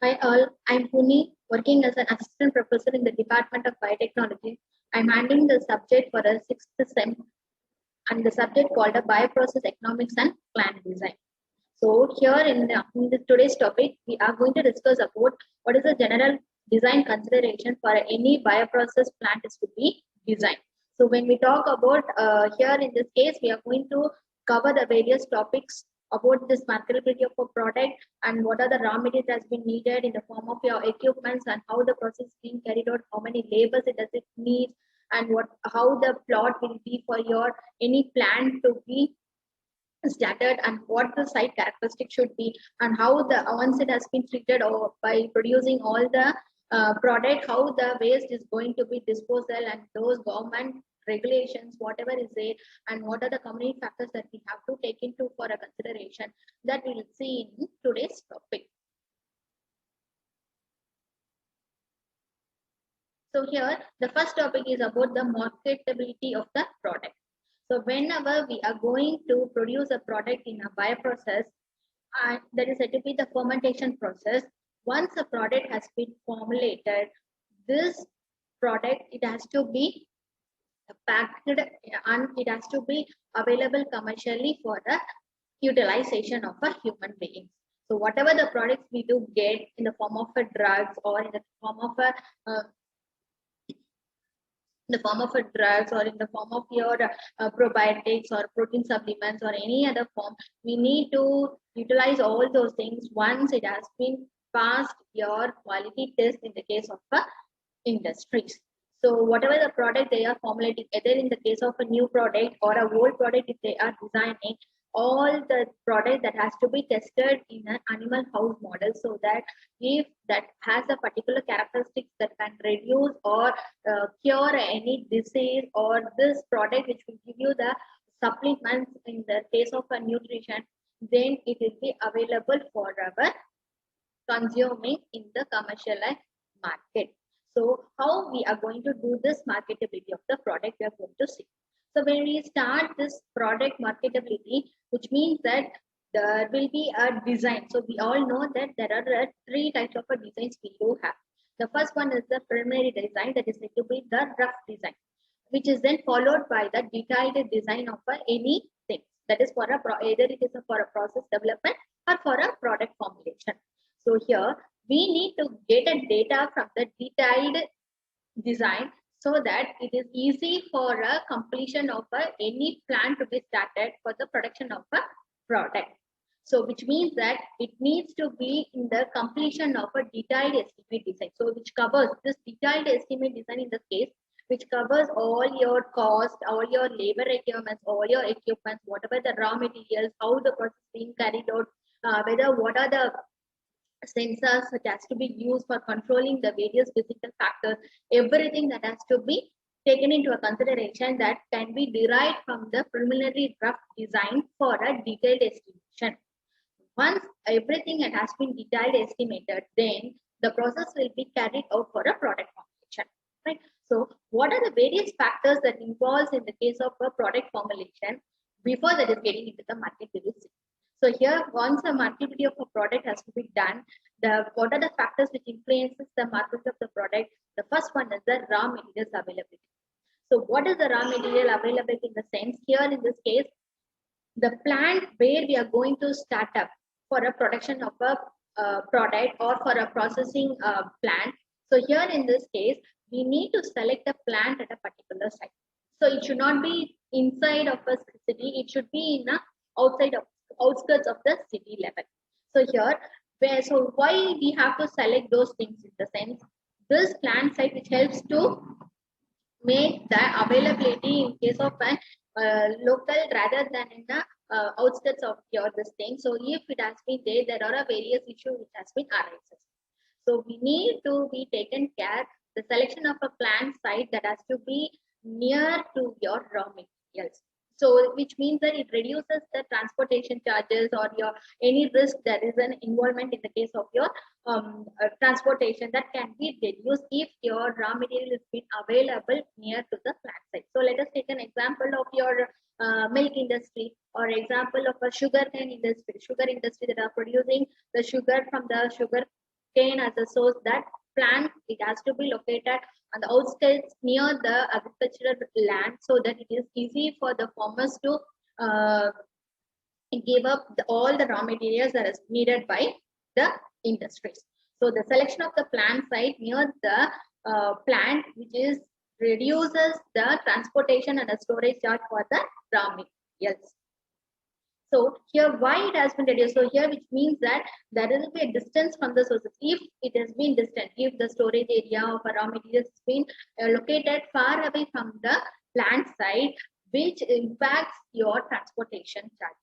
Hi all, I'm Puni, working as an assistant professor in the Department of Biotechnology. I'm handling the subject for a sixth sem and the subject called a Bioprocess Economics and Plant Design. So here in today's topic, we are going to discuss about what is the general design consideration for any bioprocess plant is to be designed. So when we talk about here in this case, we are going to cover the various topics about this marketability of a product and what are the raw materials that's been needed in the form of your equipments and how the process is being carried out, how many labors it does it need, and what how the plot will be for your any plant to be started and what the site characteristic should be and how the once it has been treated or by producing all the product how the waste is going to be disposal and those government regulations whatever is there and what are the community factors that we have to take into for a consideration that we will see in today's topic. So here the first topic is about the marketability of the product. So whenever we are going to produce a product in a bioprocess, that is said to be the fermentation process. Once a product has been formulated, this product it has to be packed and it has to be available commercially for the utilization of a human being. So whatever the products we do get in the form of a drugs or in the form of a drugs or in the form of your probiotics or protein supplements or any other form, we need to utilize all those things once it has been passed your quality test in the case of industries. So whatever the product they are formulating, either in the case of a new product or a old product if they are designing, all the product that has to be tested in an animal house model so that if that has a particular characteristics that can reduce or cure any disease or this product which will give you the supplements in the case of a nutrition, then it will be available for our consuming in the commercialized market. So how we are going to do this marketability of the product we are going to see. So when we start this product marketability, which means that there will be a design. So we all know that there are three types of designs we do have. The first one is the preliminary design, that is said to be the rough design, which is then followed by the detailed design of anything. That is for a either it is for a process development or for a product formulation. So here we need to get a data from the detailed design so that it is easy for a completion of any plan to be started for the production of a product. So which means that it needs to be in the completion of a detailed estimate design. So which covers this detailed estimate design in this case, which covers all your cost, all your labor requirements, all your equipments, whatever the raw materials, how the process is being carried out, whether what are the sensors that has to be used for controlling the various physical factors, everything that has to be taken into a consideration that can be derived from the preliminary rough design for a detailed estimation. Once everything has been detailed estimated, then the process will be carried out for a product formulation. Right? So what are the various factors that involves in the case of a product formulation before that is getting into the market release? So here, once the marketability of a product has to be done, what are the factors which influences the market of the product? The first one is the raw materials availability. So what is the raw material availability in the sense? Here in this case, the plant where we are going to start up for a production of a product or for a processing plant. So here in this case, we need to select a plant at a particular site. So it should not be inside of a city. It should be in a outskirts of the city level. So here, so why we have to select those things in the sense, this plant site which helps to make the availability in case of a local rather than in the outskirts of your this thing. So if it has been there, there are various issues which has been arises. So we need to be taken care the selection of a plant site that has to be near to your raw materials. So which means that it reduces the transportation charges or your any risk that is an involvement in the case of your transportation that can be reduced if your raw material is being available near to the plant site. So let us take an example of your milk industry or example of a sugar cane industry that are producing the sugar from the sugar sugarcane as a source, that plant, it has to be located on the outskirts near the agricultural land, so that it is easy for the farmers to give up all the raw materials that is needed by the industries. So the selection of the plant site near the plant, which is reduces the transportation and the storage charge for the raw materials. So here, why it has been reduced? So here, which means that there will be a distance from the sources. If it has been distant, if the storage area of a raw materials has been located far away from the plant site, which impacts your transportation charge,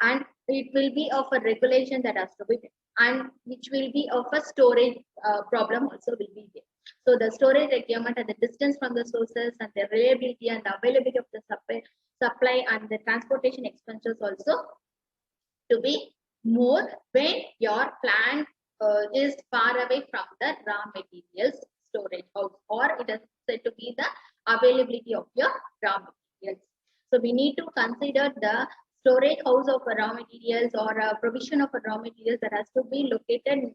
and it will be of a regulation that has to be there, and which will be of a storage problem also will be there. So the storage requirement and the distance from the sources and the reliability and the availability of the supply and the transportation expenses also to be more when your plant is far away from the raw materials storage house, or it is said to be the availability of your raw materials. So we need to consider the storage house of raw materials or a provision of raw materials that has to be located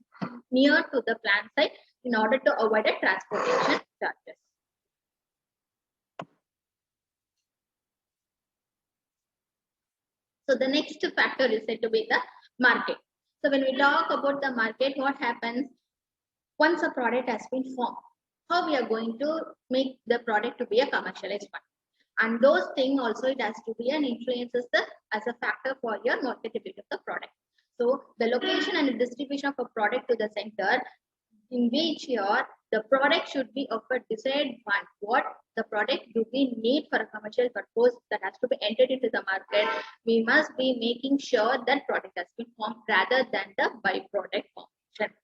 near to the plant site in order to avoid a transportation charges. So the next factor is said to be the market. So when we talk about the market, what happens once a product has been formed? How we are going to make the product to be a commercialized one? And those things also, it has to be an influences the as a factor for your marketability of the product. So the location and the distribution of a product to the center in which the product should be of a desired one. What the product do we need for a commercial purpose that has to be entered into the market? We must be making sure that product has been formed rather than the byproduct formation.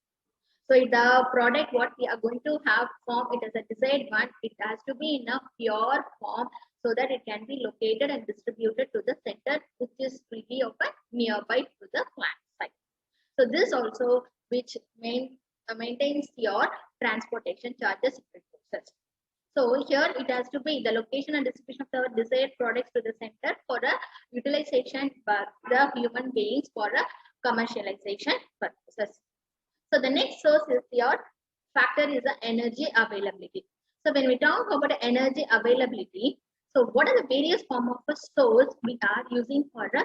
So the product what we are going to have form, it is a desired one. It has to be in a pure form so that it can be located and distributed to the center, which is really of a nearby to the plant site. So this also which maintains your transportation charges reduces. So here it has to be the location and distribution of the desired products to the center for a utilization by the human beings for a commercialization purposes. So the next source is your factor is the energy availability. So when we talk about energy availability, so what are the various form of a source we are using for a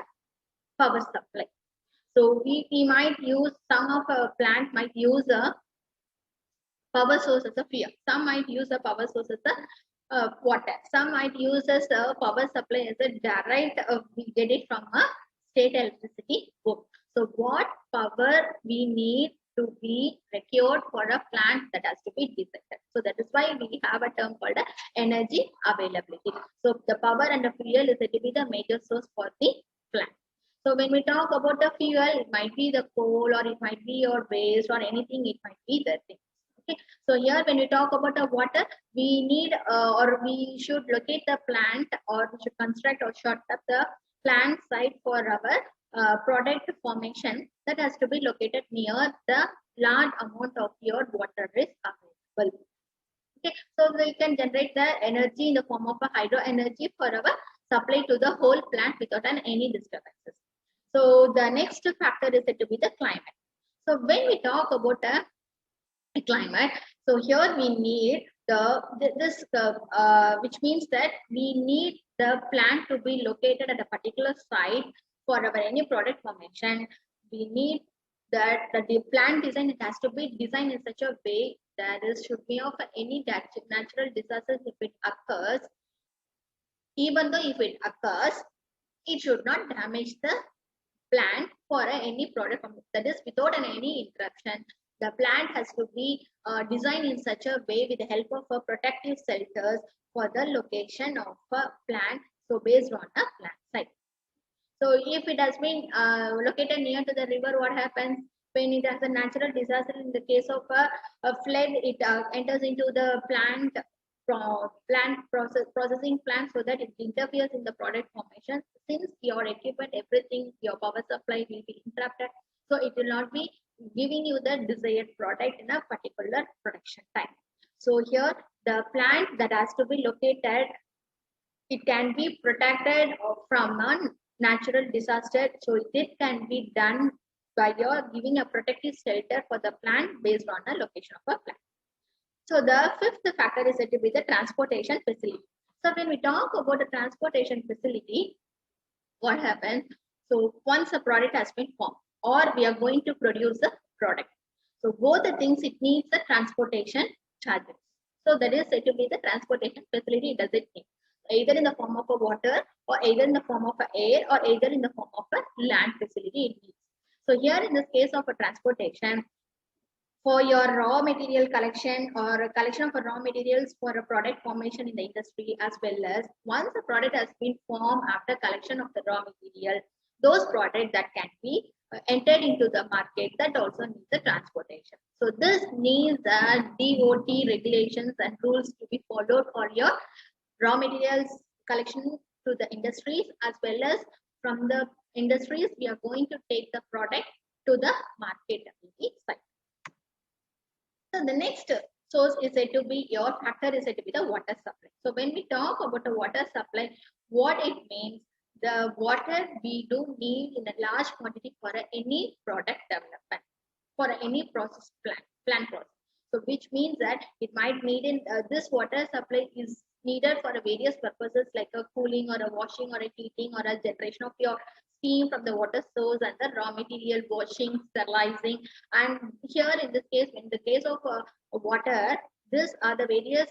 power supply? So we might use, some of our plant might use a power source as a fuel. Some might use a power source as a water. Some might use as a power supply as a direct, we get it from a state electricity board. So what power we need to be procured for a plant that has to be decided. So that is why we have a term called energy availability. So the power and the fuel is said to be the major source for the plant. So when we talk about the fuel, it might be the coal or it might be your waste or anything, it might be the thing. Okay. So here when we talk about the water, we need or we should locate the plant, or we should construct or shut up the plant site for our product formation that has to be located near the large amount of your water is available. Okay, so we can generate the energy in the form of a hydro energy for our supply to the whole plant without any disturbances. So the next factor is said to be the climate. So when we talk about a climate, so here we need this which means that we need the plant to be located at a particular site for our any product formation. We need that the plant design, it has to be designed in such a way that it should be of any natural disasters if it occurs. Even though if it occurs, it should not damage the plant for any product formation. That is without any interruption. The plant has to be designed in such a way with the help of protective shelters for the location of a plant. So based on a plant site. So if it has been located near to the river, what happens when it has a natural disaster? In the case of a flood, it enters into the plant processing plant, so that it interferes in the product formation. Since your equipment, everything, your power supply will be interrupted, so it will not be giving you the desired product in a particular production time. So here the plant that has to be located, it can be protected from a natural disaster. So it can be done by your giving a protective shelter for the plant based on the location of a plant. So the fifth factor is said to be the transportation facility. So when we talk about the transportation facility, what happens? So once a product has been formed, or we are going to produce a product. So both the things, it needs the transportation charges. So that is said to be the transportation facility. Does it need either in the form of a water, or either in the form of a air, or either in the form of a land facility it needs. So here in this case of a transportation, for your raw material collection or a collection of raw materials for a product formation in the industry, as well as once the product has been formed after collection of the raw material, those products that can be entered into the market, that also needs the transportation. So this needs DOT regulations and rules to be followed for your raw materials collection to the industries, as well as from the industries we are going to take the product to the market site. So the next source is said to be, your factor is said to be the water supply. So when we talk about the water supply, what it means, the water we do need in a large quantity for any product development, for any process plant process. So which means that it might need in this water supply is needed for various purposes like a cooling or a washing or a heating or a generation of your steam from the water source and the raw material washing, sterilizing. And here in this case, in the case of water, these are the various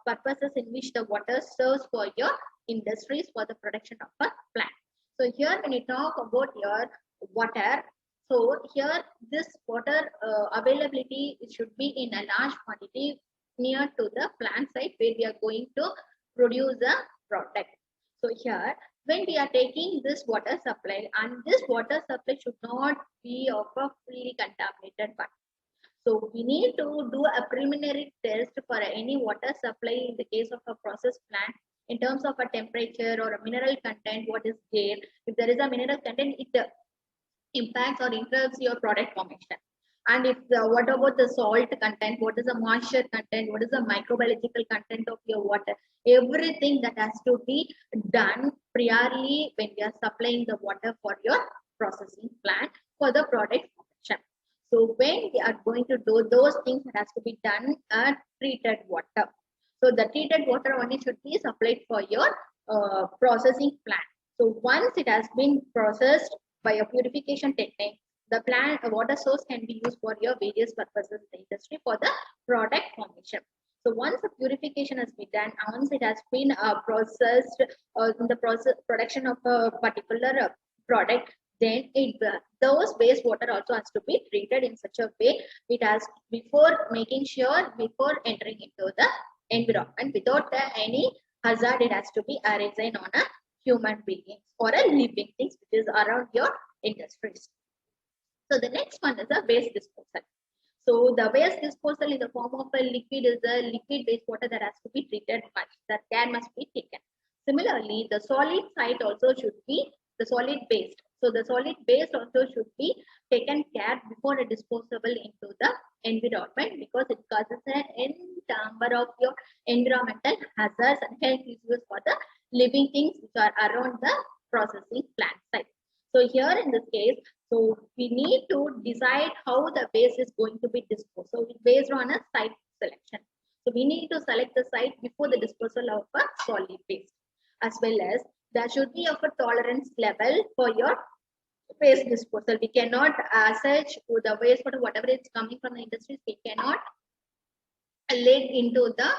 purposes in which the water serves for your industries for the production of a plant. So here when you talk about your water, so here this water availability, it should be in a large quantity near to the plant site where we are going to produce a product. So here when we are taking this water supply, and this water supply should not be of a fully contaminated one. So we need to do a preliminary test for any water supply in the case of a process plant in terms of a temperature or a mineral content, what is there. If there is a mineral content, it impacts or interrupts your product formation. And if what about the salt content, what is the moisture content, what is the microbiological content of your water, everything that has to be done priorly when we are supplying the water for your processing plant for the product formation. So when we are going to do those things, it has to be done at treated water. So the treated water only should be supplied for your processing plant. So once it has been processed by a purification technique, the plant water source can be used for your various purposes in the industry for the product formation. So once the purification has been done, once it has been processed in the process production of a particular product, then those wastewater also has to be treated in such a way it has before making sure before entering into the environment without any hazard, it has to be arisen on a human beings or a living things which is around your industries. So the next one is a waste disposal. So the waste disposal in the form of a liquid is a liquid wastewater that has to be treated much, that care must be taken. Similarly, the solid site also should be the solid waste. So the solid waste also should be taken care before a disposable into the environment, because it causes a number of your environmental hazards and health issues for the living things which are around the processing plant site. So here in this case, so we need to decide how the waste is going to be disposed. So it's based on a site selection. So we need to select the site before the disposal of a solid waste, as well as there should be of a tolerance level for your waste disposal. We cannot such the waste whatever is coming from the industries, we cannot let into the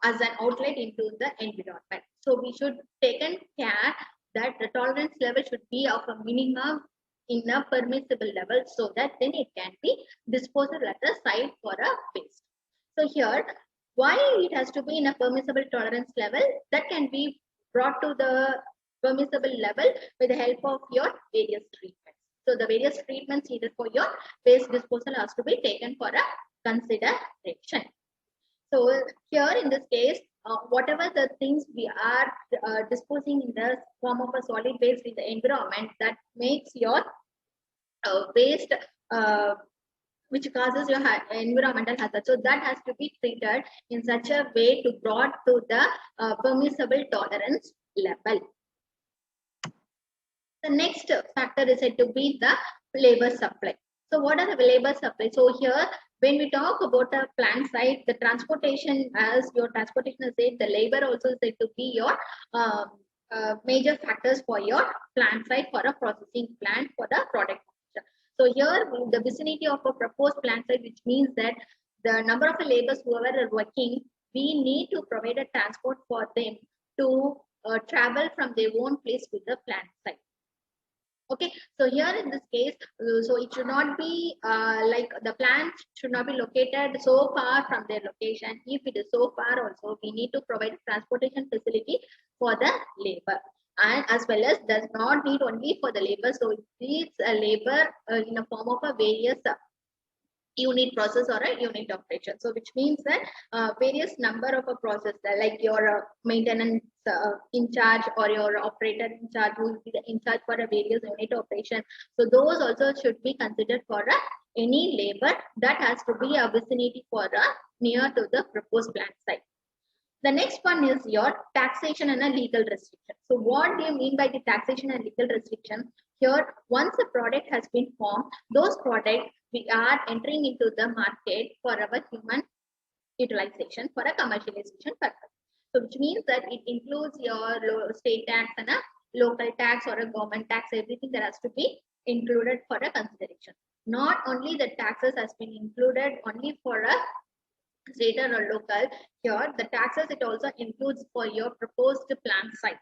as an outlet into the environment. So we should take care that the tolerance level should be of a minimum in a permissible level, so that then it can be disposed at the site for a waste. So here, why it has to be in a permissible tolerance level, that can be brought to the permissible level with the help of your various treatments. So the various treatments needed for your waste disposal has to be taken for a consideration. So here in this case, whatever the things we are disposing in the form of a solid waste in the environment, that makes your waste which causes your environmental hazard. So that has to be treated in such a way to brought to the permissible tolerance level. The next factor is said to be the labor supply. So what are the labor supply? So here, when we talk about a plant site, the transportation, as your transportation is said, the labor also is said to be your major factors for your plant site, for a processing plant, for the product. So here, the vicinity of a proposed plant site, which means that the number of laborers whoever are working, we need to provide a transport for them to travel from their own place to the plant site. Okay, so here in this case, so it should not be like the plant should not be located so far from their location. If it is so far also, we need to provide a transportation facility for the labor, and as well as does not need only for the labor. So it needs a labor in a form of a various unit process or a unit operation. So which means that various number of a process like your maintenance in charge or your operator in charge who will be the in charge for a various unit operation. So those also should be considered for any labor that has to be a vicinity for near to the proposed plant site. The next one is your taxation and a legal restriction. So what do you mean by the taxation and legal restriction? Here, once a product has been formed, those products we are entering into the market for our human utilization for a commercialization purpose. So which means that it includes your state tax and a local tax or a government tax, everything that has to be included for a consideration. Not only the taxes has been included only for a state or local, here the taxes it also includes for your proposed plant site,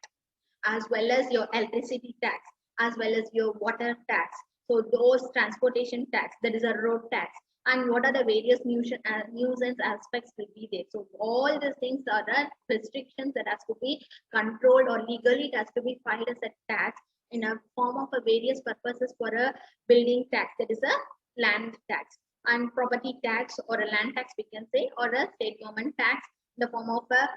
as well as your electricity tax, as well as your water tax. So those transportation tax, that is a road tax, and what are the various nuisance aspects will be there. So all these things are the restrictions that has to be controlled, or legally it has to be filed as a tax in a form of a various purposes for a building tax, that is a land tax, and property tax or a land tax we can say, or a state government tax in the form of a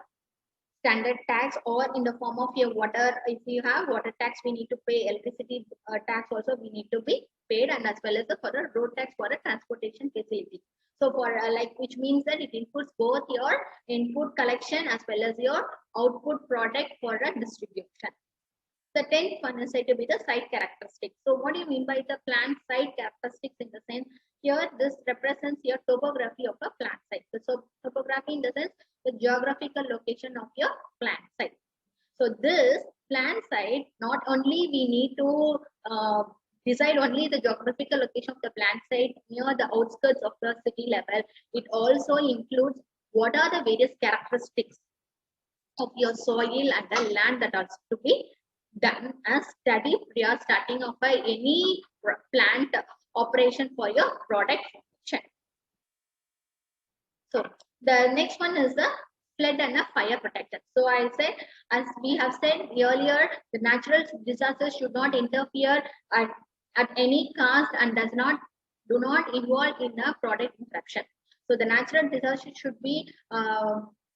standard tax, or in the form of your water. If you have water tax, we need to pay electricity tax also we need to be paid, and as well as for a road tax for a transportation facility. So for like, which means that it includes both your input collection as well as your output product for a distribution. The 10th one is said to be the site characteristics. So what do you mean by the plant site characteristics? In the sense, here this represents your topography of a plant site. So topography in the sense the geographical location of your plant site. So this plant site, not only we need to decide only the geographical location of the plant site near the outskirts of the city level, it also includes what are the various characteristics of your soil and the land that has to be done as study prior starting of any plant operation for your product function. So the next one is the flood and a fire protection. So I said, as we have said earlier, the natural disasters should not interfere at any cost and do not involve in a product interruption. So the natural disaster should be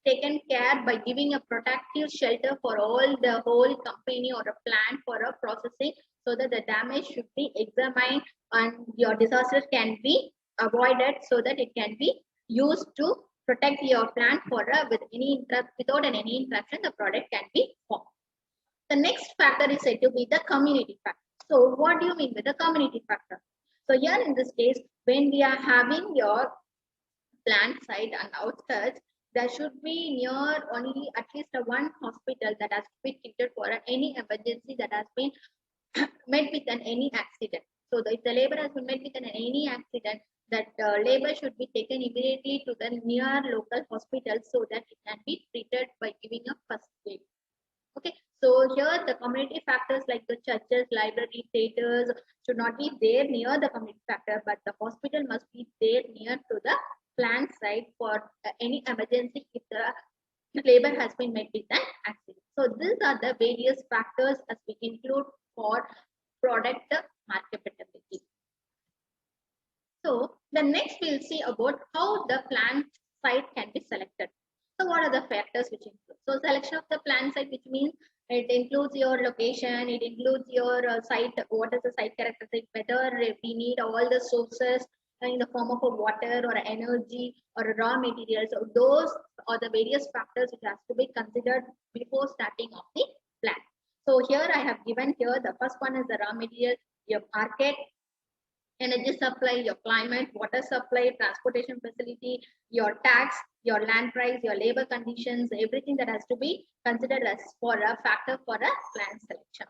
taken care by giving a protective shelter for all the whole company or a plant for a processing, so that the damage should be examined and your disaster can be avoided, so that it can be used to protect your plant for without any interruption the product can be formed. The next factor is said to be the community factor. So what do you mean by the community factor? So here in this case, when we are having your plant site and outskirts, there should be near only at least one hospital that has been treated for any emergency that has been met with any accident. So if the labor has been met with any accident, that labor should be taken immediately to the near local hospital, so that it can be treated by giving a first aid. Okay, so here the community factors like the churches, library, theaters should not be there near the community factor, but the hospital must be there near to the plant site for any emergency if the labor has been met with an accident. So these are the various factors as we include for product marketability. So the next we'll see about how the plant site can be selected. So what are the factors which include? So selection of the plant site, which means it includes your location, it includes your site, what is the site characteristic, whether we need all the sources in the form of a water or energy or raw materials. So those are the various factors which has to be considered before starting of the plant. So here I have given here the first one is the raw material, your market, energy supply, your climate, water supply, transportation facility, your tax, your land price, your labor conditions, everything that has to be considered as for a factor for a plant selection.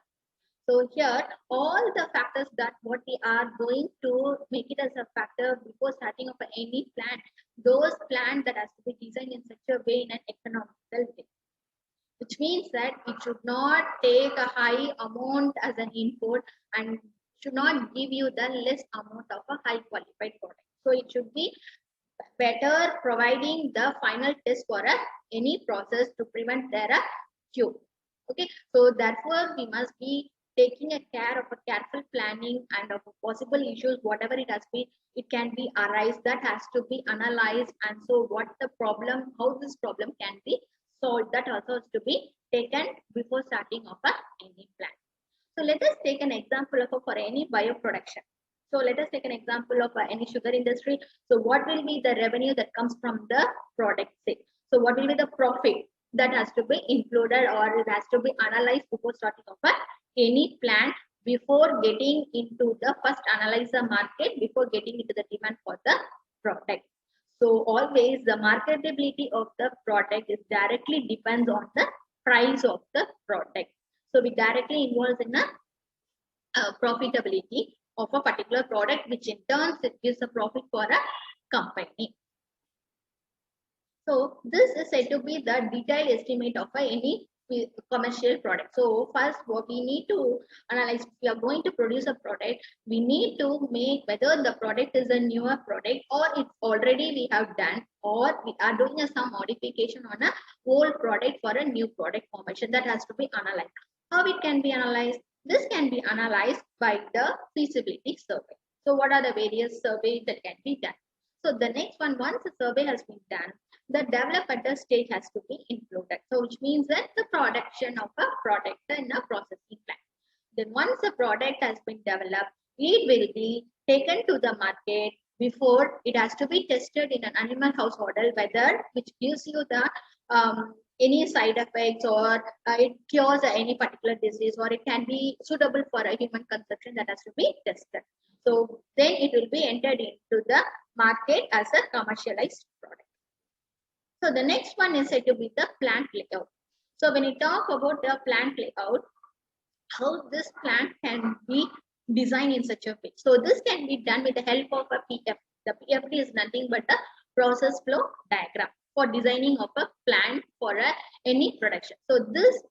So here, all the factors that what we are going to make it as a factor before starting of any plant, those plants that has to be designed in such a way in an economical way, which means that it should not take a high amount as an input and should not give you the less amount of a high qualified product. So it should be better providing the final test for any process to prevent their cure. Okay, so therefore we must be taking a care of a careful planning and of possible issues, whatever it has been, it can be arise, that has to be analyzed, and so what the problem, how this problem can be solved, that also has to be taken before starting of any plant. So let us take an example of for any bioproduction. So let us take an example of any sugar industry. So what will be the revenue that comes from the product sale? So what will be the profit that has to be included, or it has to be analyzed before starting of any plant, before getting into the first analyzer market, before getting into the demand for the product. So always the marketability of the product is directly depends on the price of the product. So we directly involves in a profitability of a particular product, which in turn it gives a profit for a company. So this is said to be the detailed estimate of any commercial product. So first, what we need to analyze, if we are going to produce a product, we need to make whether the product is a newer product, or it's already we have done, or we are doing some modification on a old product for a new product formation. That has to be analyzed. How it can be analyzed? This can be analyzed by the feasibility survey. So what are the various surveys that can be done? So the next one, once the survey has been done, the development stage has to be included. So which means that the production of a product in a processing plant. Then once the product has been developed, it will be taken to the market. Before it has to be tested in an animal house model, whether which gives you the any side effects, or it cures any particular disease, or it can be suitable for a human consumption, that has to be tested. So then it will be entered into the market as a commercialized product. So the next one is said to be the plant layout. So when we talk about the plant layout, how this plant can be designed in such a way. So this can be done with the help of a PFD. The PFD is nothing but a process flow diagram for designing of a plant for any production. So this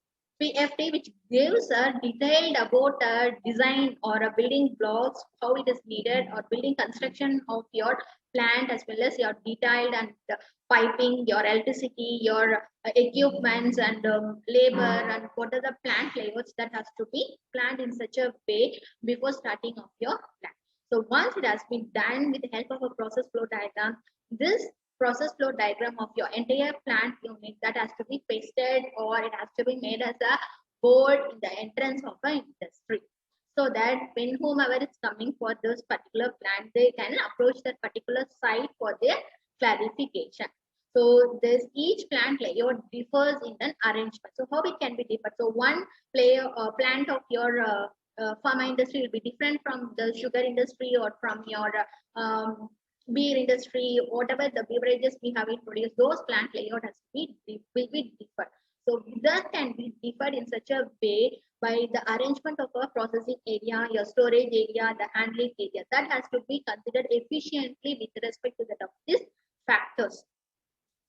PFD, which gives a detailed about a design or a building blocks, how it is needed, or building construction of your plant, as well as your detailed and piping, your electricity, your equipments, and labor, and what are the plant layouts that has to be planned in such a way before starting of your plant. So once it has been done with the help of a process flow diagram, this process flow diagram of your entire plant unit, that has to be pasted, or it has to be made as a board in the entrance of an industry, so that when whomever is coming for this particular plant, they can approach that particular site for their clarification. So this each plant layout differs in an arrangement. So how it can be different? So one plant of your pharma industry will be different from the sugar industry, or from your beer industry, whatever the beverages we have introduced, those plant layout has to be will be different. So that can be differed in such a way by the arrangement of a processing area, your storage area, the handling area. That has to be considered efficiently with respect to that of these factors.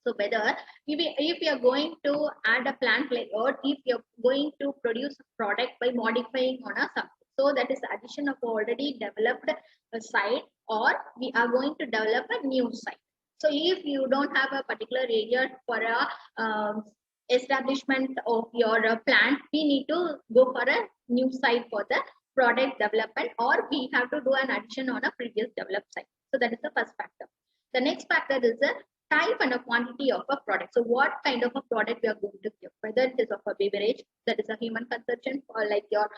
So whether if you are going to add a plant layout, if you are going to produce a product by modifying on a something, so that is addition of already developed site, or we are going to develop a new site. So if you don't have a particular area for a establishment of your plant, we need to go for a new site for the product development, or we have to do an addition on a previous developed site. So that is the first factor. The next factor is the type and a quantity of a product. So what kind of a product we are going to give, whether it is of a beverage, that is a human consumption, or like your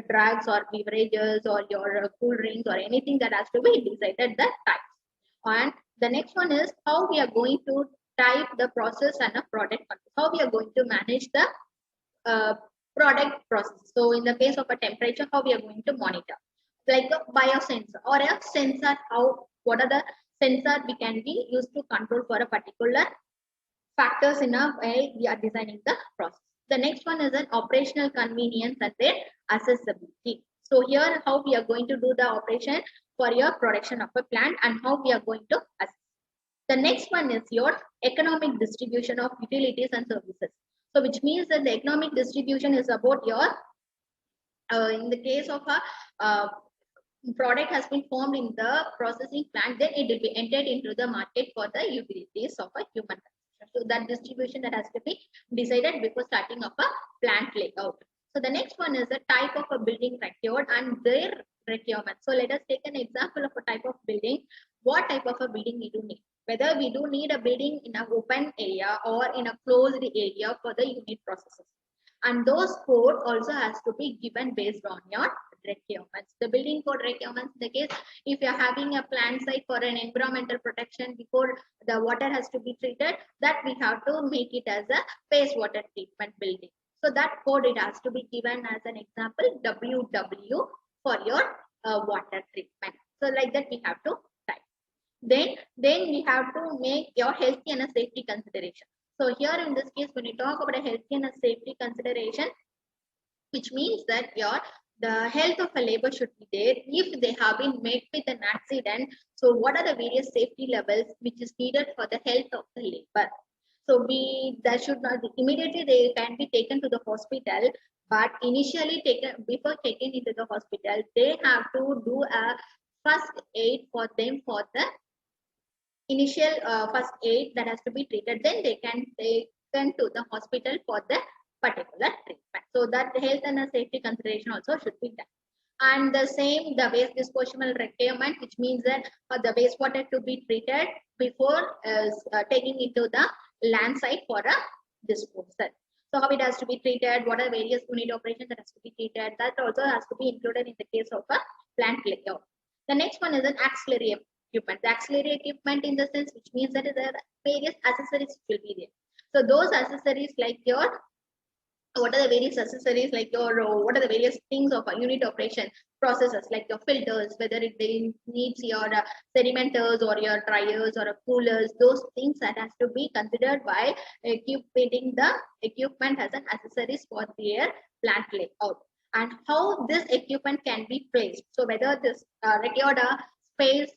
drugs or beverages, or your cool drinks, or anything, that has to be decided the types. And the next one is how we are going to type the process and a product, how we are going to manage the product process. So in the case of a temperature, how we are going to monitor. like a biosensor or a sensor. What are the sensor we can be used to control for a particular factors in a way we are designing the process. The next one is an operational convenience and their accessibility. So here how we are going to do the operation for your production of a plant and how we are going to assess. The next one is your economic distribution of utilities and services. So which means that the economic distribution is about your, in the case of a product has been formed in the processing plant, then it will be entered into the market for the utilities of a human consumption. So that distribution that has to be decided before starting of a plant layout. So the next one is the type of a building required and their requirement. So let us take an example of a type of building. What type of a building we do need? Whether we do need a building in an open area or in a closed area for the unit processes. And those code also has to be given based on your requirements. The building code requirements, in the case if you're having a plant site for an environmental protection before the water has to be treated, that we have to make it as a wastewater treatment building. So that code it has to be given as an example WW for your water treatment. So like that we have to type. Then we have to make your healthy and a safety consideration. So here in this case, when you talk about a healthy and a safety consideration, which means that the health of a labor should be there if they have been met with an accident. So what are the various safety levels which is needed for the health of the labor? So that should not be immediately they can be taken to the hospital, but initially before taken into the hospital, they have to do a first aid for them for the initial first aid that has to be treated. Then they can taken to the hospital for the particular treatment. So that health and safety consideration also should be done. And the same, the waste disposal requirement, which means that the wastewater to be treated before taking it to the land site for a disposal. So how it has to be treated, what are various unit operations that has to be treated, that also has to be included in the case of a plant layout. The next one is an auxiliary equipment. The auxiliary equipment in the sense which means that there are various accessories will be there. So those accessories like your, what are the various accessories like your, what are the various things of a unit operation processes like your filters, whether it needs your sedimenters or your dryers or coolers, those things that has to be considered while equipping the equipment as an accessories for their plant layout. And how this equipment can be placed. So whether this required a space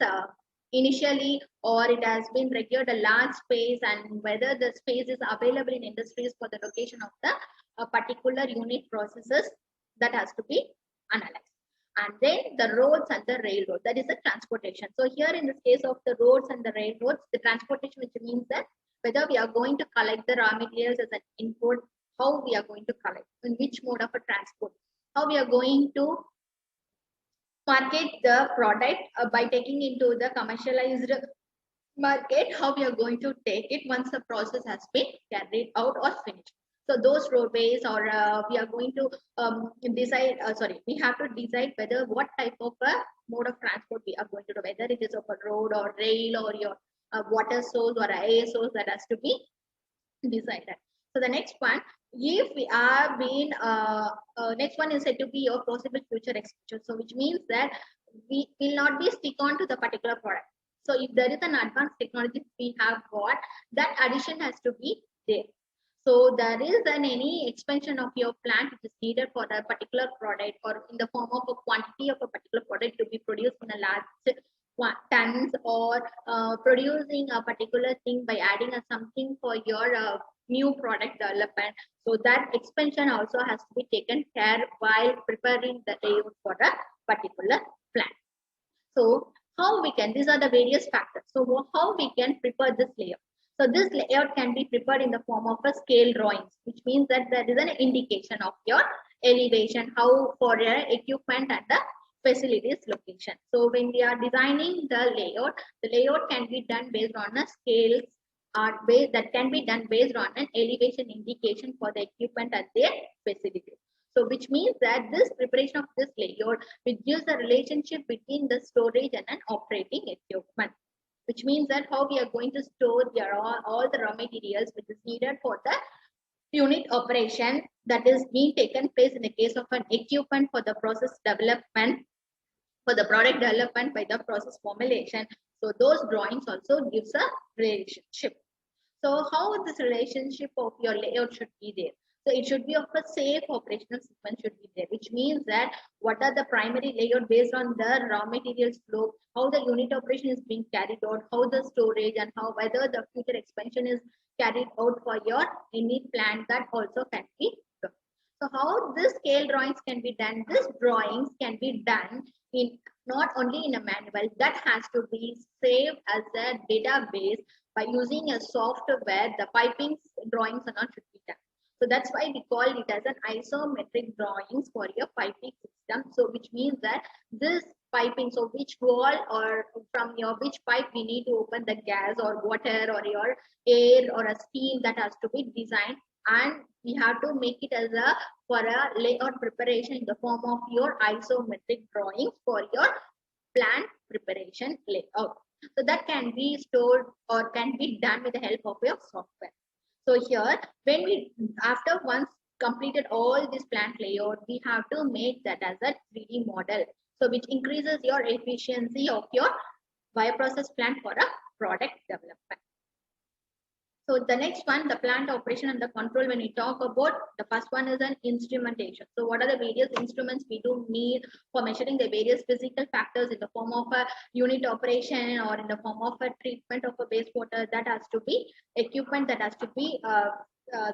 initially or it has been required a large space, and whether the space is available in industries for the location of the particular unit processes, that has to be analyzed. And then the roads and the railroad, that is the transportation. So here in this case of the roads and the railroads, the transportation, which means that whether we are going to collect the raw materials as an input, how we are going to collect, in which mode of a transport, how we are going to market the product by taking into the commercialized market, how we are going to take it once the process has been carried out or finished. So those roadways, or we are going to decide, we have to decide whether what type of a mode of transport we are going to do, whether it is of a road or rail or your water source or a air source, that has to be decided. So the next one, if we are being, next one is said to be your possible future exposure. So which means that we will not be stick on to the particular product. So if there is an advanced technology we have got, that addition has to be there. So there is any expansion of your plant which is needed for a particular product or in the form of a quantity of a particular product to be produced in a large tons, or producing a particular thing by adding something for your new product development. So that expansion also has to be taken care while preparing the layout for a particular plant. So how we can, these are the various factors. So how we can prepare this layout. So this layout can be prepared in the form of a scale drawings, which means that there is an indication of your elevation, how for your equipment and the facilities location. So when we are designing the layout can be done based on a scales that can be done based on an elevation indication for the equipment and their facilities. So which means that this preparation of this layout which gives a relationship between the storage and an operating equipment, which means that how we are going to store all the raw materials which is needed for the unit operation that is being taken place in the case of an equipment for the process development, for the product development by the process formulation. So those drawings also gives a relationship. So how this relationship of your layout should be there? So it should be of a safe operational sequence should be there, which means that what are the primary layout based on the raw materials flow, how the unit operation is being carried out, how the storage and how whether the future expansion is carried out for your any plant, that also can be done. So how this scale drawings can be done? This drawings can be done in not only in a manual, that has to be saved as a database by using a software. The piping drawings are not should be done. So that's why we call it as an isometric drawings for your piping system. So which means that this piping, so which wall or from your which pipe we need to open the gas or water or your air or a steam, that has to be designed, and we have to make it as a for a layout preparation in the form of your isometric drawings for your plant preparation layout. So that can be stored or can be done with the help of your software. So here, when we after once completed all this plant layout, we have to make that as a 3D model. So which increases your efficiency of your bioprocess plant for a product development. So the next one, the plant operation and the control. When we talk about the first one is an instrumentation. So what are the various instruments we do need for measuring the various physical factors in the form of a unit operation or in the form of a treatment of a wastewater? That has to be equipment that has to be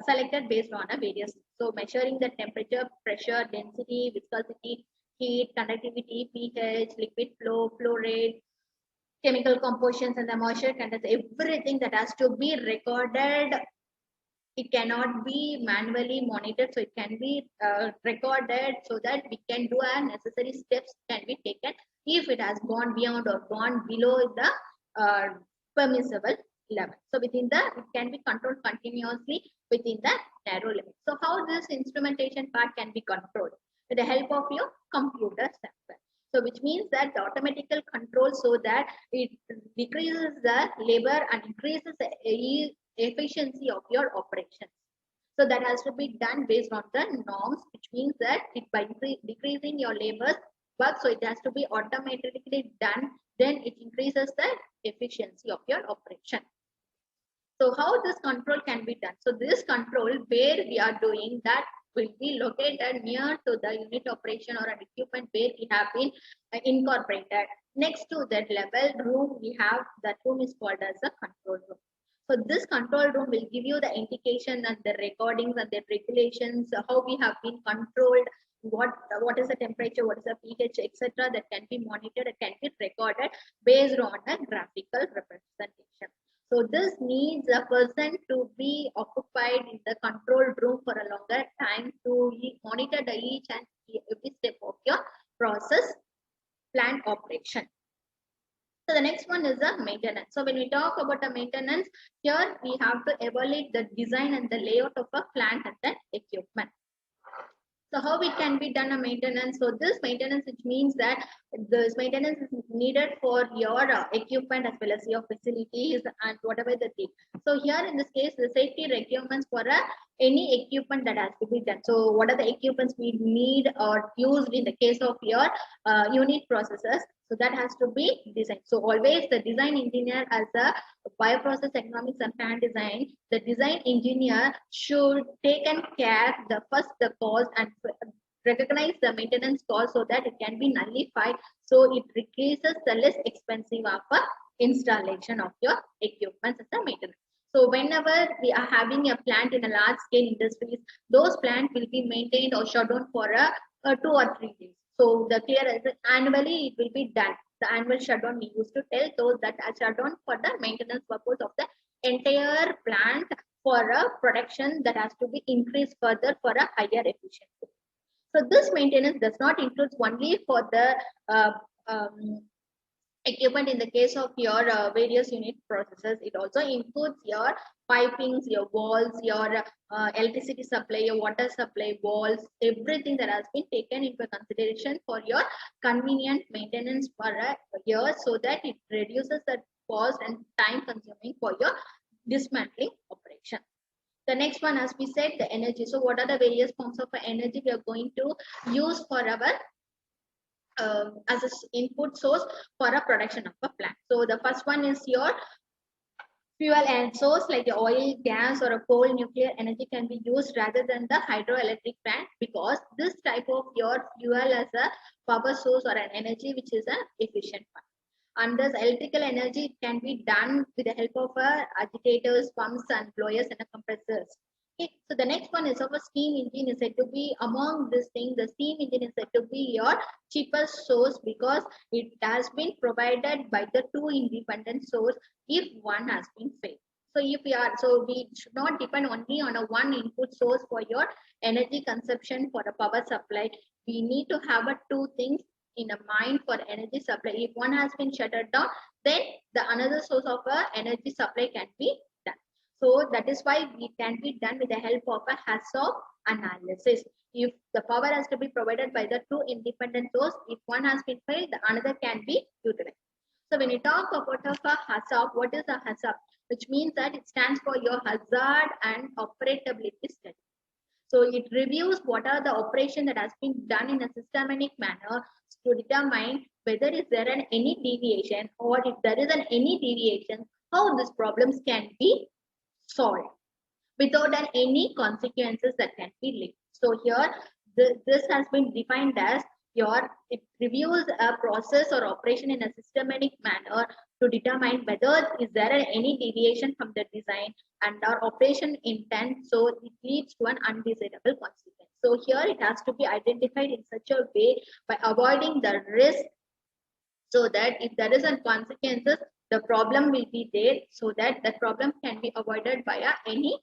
selected based on a various. So measuring the temperature, pressure, density, viscosity, heat, conductivity, pH, liquid flow, flow rate, chemical compositions and the moisture content, everything that has to be recorded. It cannot be manually monitored, so it can be recorded so that we can do a necessary steps can be taken if it has gone beyond or gone below the permissible level. So within the, it can be controlled continuously within the narrow limit. So how this instrumentation part can be controlled? With the help of your computer software. So which means that the automatical control so that it decreases the labor and increases the efficiency of your operations. So that has to be done based on the norms, which means that it by decreasing your labor, but so it has to be automatically done, then it increases the efficiency of your operation. So how this control can be done? So this control where we are doing that will be located near to the unit operation or an equipment where we have been incorporated. Next to that level room, we have that room is called as a control room. So this control room will give you the indication and the recordings and the regulations, how we have been controlled, what is the temperature, what is the pH, etc. that can be monitored, it can be recorded based on a graphical representation. So this needs a person to be occupied in the control room for a longer time to monitor the each and every step of your process plant operation. So the next one is the maintenance. So when we talk about the maintenance, here we have to evaluate the design and the layout of a plant and the equipment. So how it can be done a maintenance? So this maintenance, which means that this maintenance is needed for your equipment as well as your facilities and whatever the thing. So here in this case, the safety requirements for any equipment that has to be done. So what are the equipments we need or used in the case of your unit processes? So that has to be designed. So always the design engineer as a bioprocess economics and plant design, the design engineer should take care the first the cost and recognize the maintenance cost so that it can be nullified. So it decreases the less expensive of installation of your equipment as a maintenance. So whenever we are having a plant in a large scale industries, those plants will be maintained or shut down for 2 or 3 days. So the clear annually it will be done. The annual shutdown we used to tell those that are shutdown for the maintenance purpose of the entire plant for a production that has to be increased further for a higher efficiency. So this maintenance does not include only for the equipment in the case of your various unit processes. It also includes your pipings, your walls, your electricity supply, your water supply, walls, everything that has been taken into consideration for your convenient maintenance for a year so that it reduces the cost and time consuming for your dismantling operation. The next one, as we said, the energy. So what are the various forms of energy we are going to use for our as an input source for a production of a plant. So the first one is your fuel and source like the oil, gas, or a coal. Nuclear energy can be used rather than the hydroelectric plant because this type of your fuel as a power source or an energy which is an efficient one. And this electrical energy can be done with the help of agitators, pumps, and blowers and compressors. Okay, so the next one is of a steam engine is said to be among this thing. The steam engine is said to be your cheapest source because it has been provided by the two independent source if one has been failed. So if we are, so we should not depend only on a one input source for your energy consumption for the power supply. We need to have a two things in a mind for energy supply. If one has been shuttered down, then the another source of energy supply can be done. So that is why it can be done with the help of a HAZOP analysis. If the power has to be provided by the two independent source, if one has been failed, the another can be utilized. So when you talk about a HAZOP, what is a HAZOP? Which means that it stands for your hazard and operability study. So it reviews what are the operation that has been done in a systematic manner to determine whether is there any deviation, or if there is any deviation, how these problems can be solved without any consequences that can be linked. So here this has been defined as it reviews a process or operation in a systematic manner to determine whether is there any deviation from the design and our operation intent, so it leads to an undesirable consequence. So here it has to be identified in such a way by avoiding the risk, so that if there is a consequences, the problem will be there, so that the problem can be avoided via any.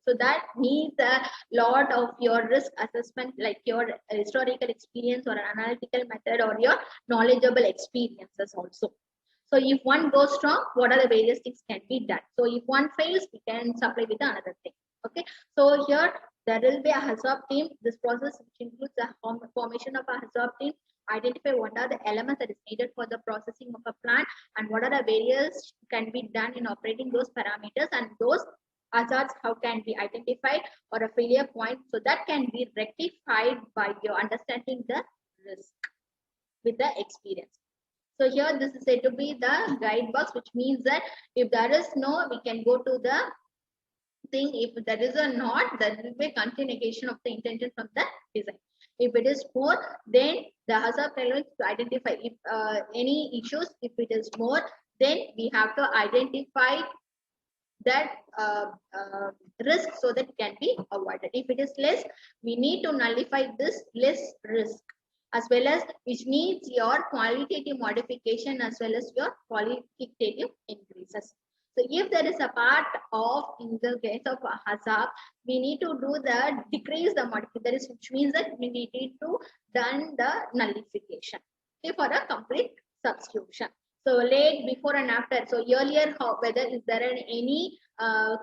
So that needs a lot of your risk assessment, like your historical experience or an analytical method or your knowledgeable experiences also. So if one goes wrong, what are the various things can be done? So if one fails, we can supply with another thing. Okay. So here there will be a HAZOP team. This process, which includes the formation of a HAZOP team, identify what are the elements that is needed for the processing of a plant and what are the various can be done in operating those parameters, and those hazards how can be identified or a failure point, so that can be rectified by your understanding the risk with the experience. So here this is said to be the guide box, which means that if there is no, we can go to the thing. If there is a not, there will be continuation of the intention from the design. If it is more, then the hazard elements to identify if any issues. If it is more, then we have to identify that risk so that it can be avoided. If it is less, we need to nullify this less risk, as well as which needs your qualitative modification as well as your qualitative increases. So if there is a part of, in the case of a HAZOP, we need to do the decrease the modification, that is, which means that we need to done the nullification, okay, for a complete substitution. So late, before and after. So earlier, whether is there any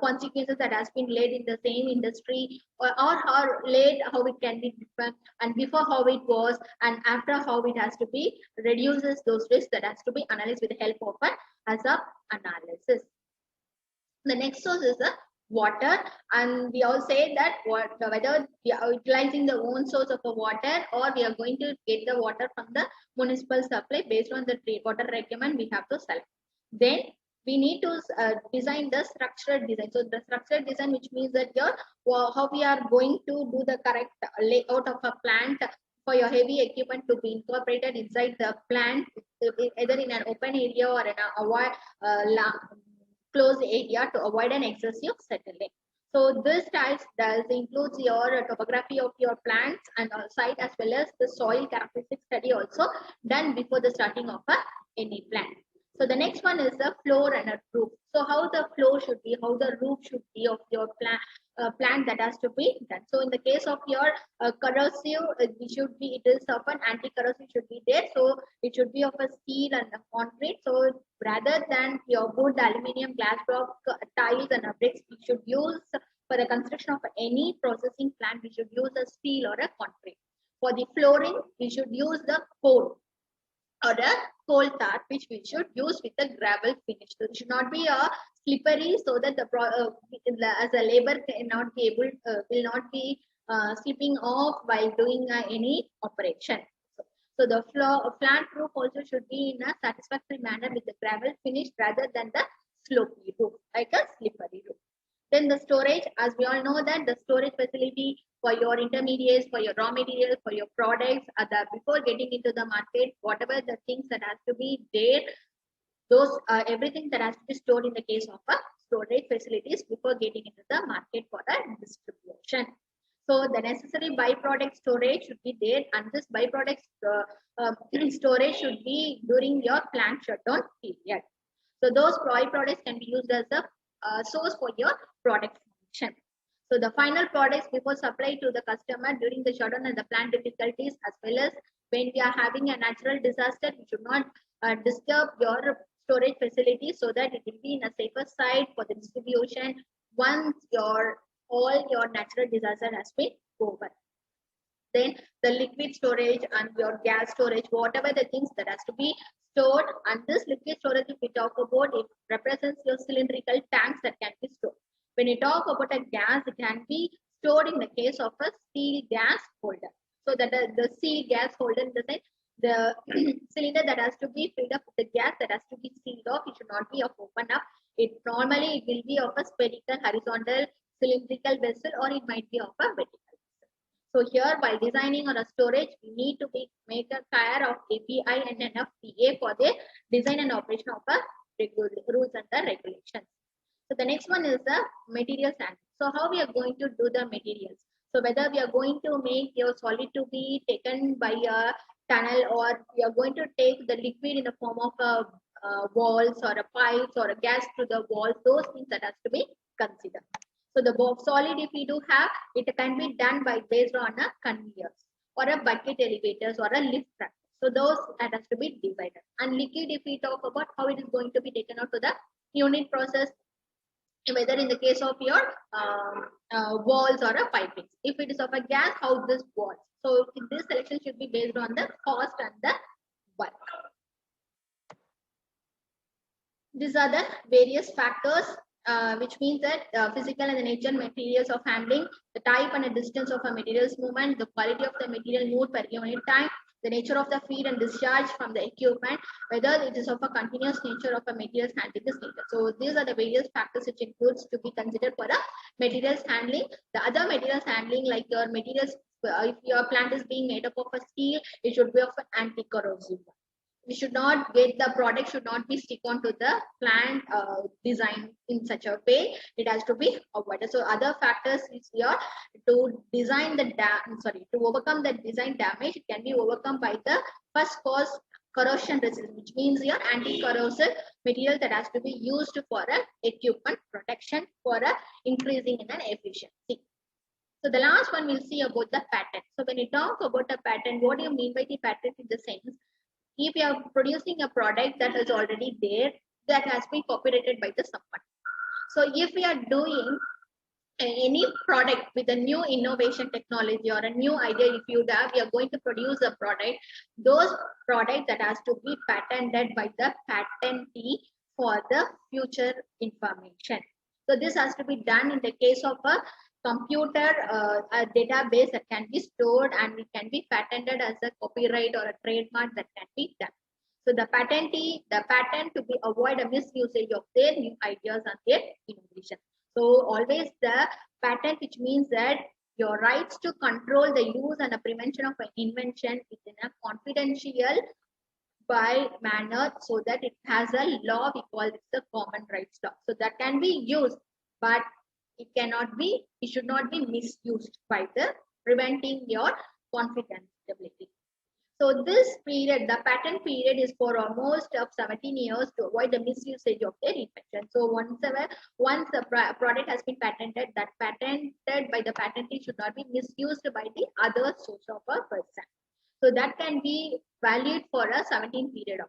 consequences that has been laid in the same industry, or how late, how it can be different, and before how it was, and after how it has to be reduces those risks that has to be analyzed with the help of an HAZOP analysis. The next source is the water, and we all say that whether we are utilizing the own source of the water or we are going to get the water from the municipal supply. Based on the water requirement, we have to select. Then we need to design the structural design. So the structural design, which means that how we are going to do the correct layout of a plant for your heavy equipment to be incorporated inside the plant, either in an open area or in a closed area, to avoid an excessive settling. So this types does includes your topography of your plants and site, as well as the soil characteristic study also done before the starting of any plant. So the next one is the floor and a roof. So how the floor should be, how the roof should be of your plant that has to be done. So in the case of your corrosive, it should be, it is of an anti-corrosive should be there. So it should be of a steel and a concrete. So rather than your wood, aluminium, glass block, tiles and bricks, we should use for the construction of any processing plant, we should use a steel or a concrete. For the flooring, we should use the coal or a coal tar, which we should use with a gravel finish. So it should not be a slippery, so that the as a labor cannot be able will not be slipping off while doing any operation. So the flat roof also should be in a satisfactory manner with the gravel finish rather than the slopey roof, like a slippery roof. Then the storage, as we all know that the storage facility for your intermediates, for your raw materials, for your products, before getting into the market, whatever the things that has to be there, those everything that has to be stored in the case of a storage facilities before getting into the market for a distribution. So the necessary byproduct storage should be there, and this byproduct storage should be during your plant shutdown period. So those byproducts can be used as a source for your product function. So the final products before supply to the customer during the shutdown and the plant difficulties, as well as when we are having a natural disaster, we should not disturb your storage facility so that it will be in a safer side for the distribution once all your natural disaster has been over. Then the liquid storage and your gas storage, whatever the things that has to be stored, and this liquid storage, if we talk about, it represents your cylindrical tanks that can be stored. When you talk about a gas, it can be stored in the case of a steel gas holder. So that the steel gas holder, in the sense, the cylinder that has to be filled up with the gas that has to be sealed off, it should not be of open up. It normally it will be of a spherical, horizontal, cylindrical vessel, or it might be of a vertical. So here, while designing or a storage, we need to make a care of API and NFPA for the design and operation of a rules and the regulations. So the next one is the materials handling. So how we are going to do the materials? So whether we are going to make your solid to be taken by a tunnel, or we are going to take the liquid in the form of a walls or a pipes or a gas through the walls, those things that has to be considered. So the solid, if we do have, it can be done by based on a conveyors or a bucket elevators or a lift truck. So those that has to be divided. And liquid, if we talk about how it is going to be taken out to the unit process, whether in the case of your walls or a piping. If it is of a gas, how this walls. So this selection should be based on the cost and the work. These are the various factors, which means that physical and the nature materials of handling, the type and the distance of a materials movement, the quality of the material moved per unit time, the nature of the feed and discharge from the equipment, whether it is of a continuous nature of a materials handling is needed. So these are the various factors which includes to be considered for the materials handling. The other materials handling, like your materials, if your plant is being made up of a steel, it should be of an anti-corrosive. We should not get the product should not be stick on to the plant design in such a way. It has to be avoided. So other factors is here to design the to overcome the design damage. It can be overcome by the first cause corrosion resistance, which means your anti-corrosive material that has to be used for a equipment protection for a increasing in an efficiency. So the last one we'll see about the patent. So when you talk about a patent, what do you mean by the patent? In the sense, if you are producing a product that is already there, that has been copyrighted by the someone. So if we are doing any product with a new innovation technology or a new idea, if you have, we are going to produce a product, those products that has to be patented by the patentee for the future information. So this has to be done in the case of a computer a database that can be stored, and it can be patented as a copyright or a trademark that can be done. So the patentee, the patent to be avoid a misusage of their new ideas and their innovation. So always the patent, which means that your rights to control the use and the prevention of an invention within a confidential by manner, so that it has a law, we call it the common rights law. So that can be used, but it should not be misused by the preventing your confidentiality. So this period, the patent period, is for almost of 17 years to avoid the misusage of their invention. So once the product has been patented, that patented by the patentee should not be misused by the other source of a person. So that can be valued for a 17 years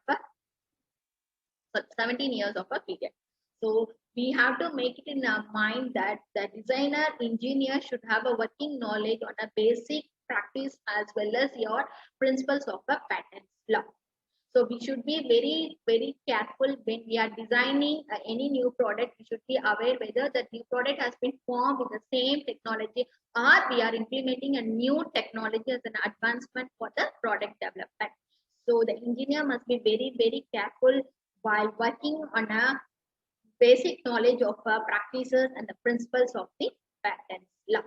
of a period. So we have to make it in our mind that the designer engineer should have a working knowledge on a basic practice as well as your principles of a patent law. So we should be very careful when we are designing any new product. We should be aware whether the new product has been formed with the same technology, or we are implementing a new technology as an advancement for the product development. So the engineer must be very careful while working on a basic knowledge of practices and the principles of the patents law.